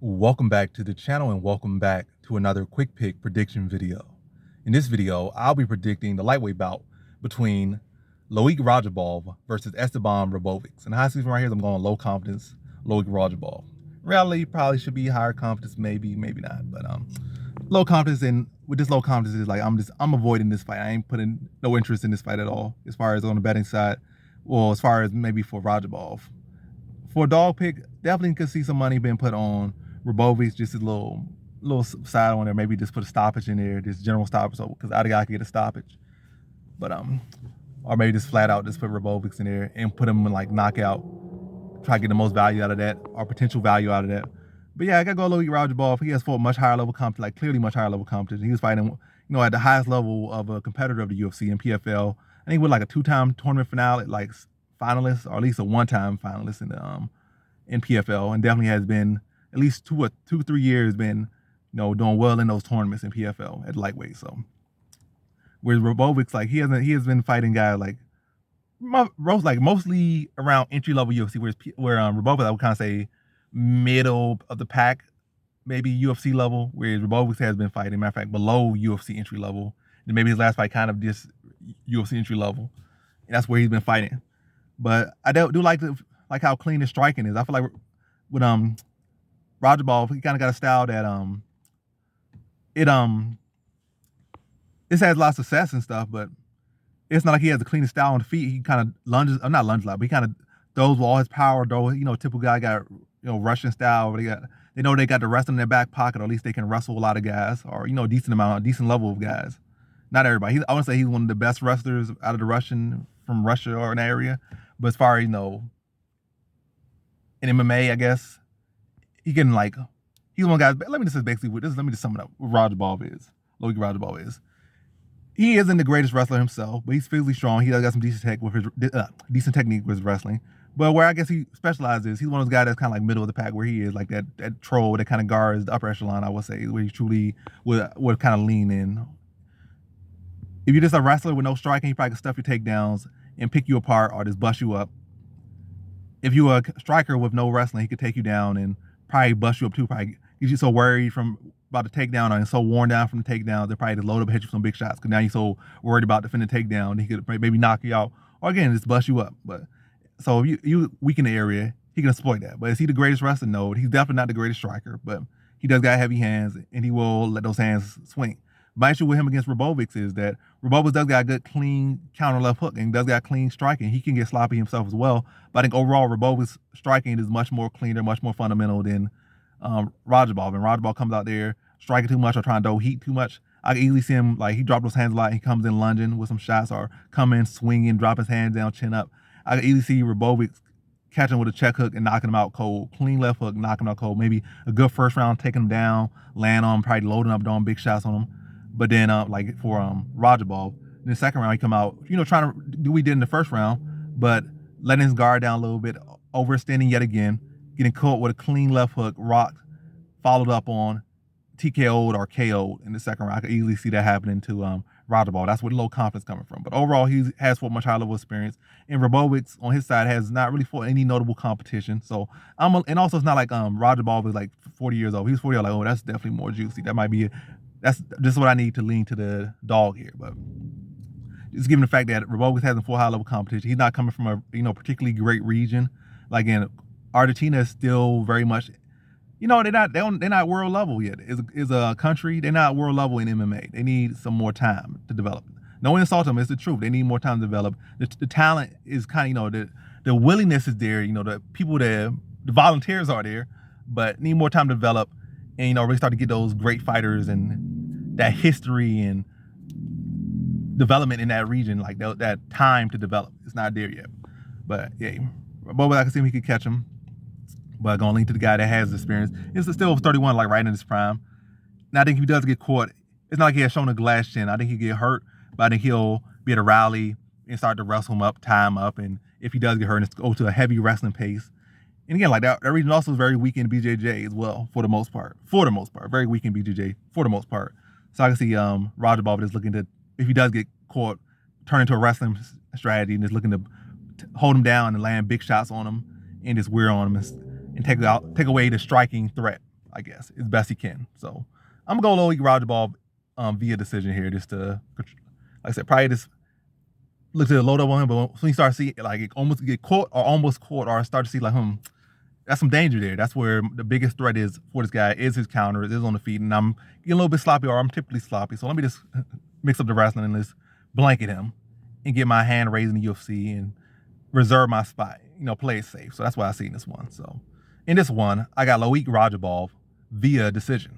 Welcome back to the channel and welcome back to another quick pick prediction video. In this video, I'll be predicting the lightweight bout between Loik Radzhabov versus Esteban Ribovics. And how I see from right here, I'm going low confidence, Loik Radzhabov. Reality probably should be higher confidence, maybe not. But low confidence, and with this low confidence is like I'm avoiding this fight. I ain't putting no interest in this fight at all as far as on the betting side. Well, as far as maybe for Radzhabov. For a dog pick, definitely could see some money being put on Ribovics, just a little side on there, maybe just put a stoppage in there, just general stoppage, so because either guy could get a stoppage. But or maybe just flat out just put Ribovics in there and put him in like knockout, try to get the most value out of that or potential value out of that. But yeah, I gotta go Loik Radzhabov. He has fought much higher level competition, like clearly much higher level competition. He was fighting, at the highest level of a competitor of the UFC in PFL. I think with like a two-time tournament finale, like finalist, or at least a one-time finalist in PFL, and definitely has been at least 3 years been, doing well in those tournaments in PFL at lightweight. So, whereas Ribovics, like he has been fighting guys like mostly around entry level UFC, where Ribovics, I would kind of say middle of the pack, maybe UFC level, whereas Ribovics has been fighting, matter of fact, below UFC entry level. And maybe his last fight kind of just UFC entry level, and that's where he's been fighting. But I do like how clean his striking is. I feel like with Radzhabov, he kind of got a style that this has a lot of success and stuff, but it's not like he has the cleanest style on the feet. He kind of lunges, not lunges a lot, but he kind of throws with all his power. Typical guy got Russian style. They know they got the wrestling in their back pocket, or at least they can wrestle a lot of guys, or decent level of guys. Not everybody. I want to say he's one of the best wrestlers out of from Russia or an area. But as far as in MMA, I guess he's one of the guys. Let me just sum it up. What Radzhabov is, Loik Radzhabov is. He isn't the greatest wrestler himself, but he's physically strong. He does got some decent technique with his wrestling. But where I guess he specializes, he's one of those guys that's kind of like middle of the pack, where he is like that troll that kind of guards the upper echelon, I would say, where he truly would kind of lean in. If you're just a wrestler with no striking, he probably can stuff your takedowns and pick you apart or just bust you up. If you're a striker with no wrestling, he could take you down and probably bust you up too. Probably get you so worried about the takedown and so worn down from the takedown, they'll probably just load up and hit you with some big shots. Because now you're so worried about defending the takedown, he could maybe knock you out or again just bust you up. But so if you weaken the area, he can exploit that. But is he the greatest wrestler? No, he's definitely not the greatest striker. But he does got heavy hands, and he will let those hands swing. My issue with him against Ribovics is that Ribovics does got a good, clean counter left hook and does got clean striking. He can get sloppy himself as well. But I think overall, Ribovics' striking is much more cleaner, much more fundamental than Radzhabov. And Radzhabov comes out there striking too much or trying to throw heat too much. I can easily see him, like, he drops those hands a lot. He comes in lunging with some shots or come in swinging, drop his hands down, chin up. I can easily see Ribovics catching with a check hook and knocking him out cold. Clean left hook, knocking him out cold. Maybe a good first round, taking him down, land on him, probably loading up, throwing big shots on him. But then, like for Radzhabov, in the second round, he come out, trying to do what he did in the first round, but letting his guard down a little bit, overextending yet again, getting caught with a clean left hook, rocked, followed up on TKO'd or KO'd in the second round. I could easily see that happening to Radzhabov. That's where low confidence coming from. But overall, he has fought much higher level experience. And Ribovics on his side has not really fought any notable competition. So and also it's not like Radzhabov is like 40 years old. He's 40 years old, like, oh, that's definitely more juicy. That might be that's just what I need to lean to the dog here. But just given the fact that Ribovics hasn't fought high level competition, he's not coming from a particularly great region. Like in Argentina is still very much, they're not world level yet. Is a country, they're not world level in MMA. They need some more time to develop. No insult to them, it's the truth. They need more time to develop. The talent is kind of, the willingness is there. The people there, the volunteers are there, but need more time to develop and really start to get those great fighters and that history and development in that region, like that time to develop. It's not there yet. But yeah, Ribovics, I can see him, he could catch him. But going to link to the guy that has experience. It's still 31, like right in his prime. Now I think if he does get caught, it's not like he has shown a glass chin. I think he'll get hurt, but I think he'll be able to rally and start to wrestle him up, tie him up, and if he does get hurt, it's go to a heavy wrestling pace. And again, like that region also is very weak in BJJ as well, for the most part. Very weak in BJJ, for the most part. So I can see Radzhabov is looking to, if he does get caught, turn into a wrestling strategy and is looking to hold him down and land big shots on him and just wear on him and take away the striking threat I guess, as best he can. So I'm gonna go Loik Radzhabov via decision here, just to, like I said, probably just look to the load up on him. But when you start seeing like it almost get caught or start to see like that's some danger there. That's where the biggest threat is for this guy is his counters, is on the feet, and I'm getting a little bit sloppy, or I'm typically sloppy. So let me just mix up the wrestling and just blanket him and get my hand raised in the UFC and reserve my spot. Play it safe. So that's why I see in this one. So in this one, I got Loik Radzhabov via decision.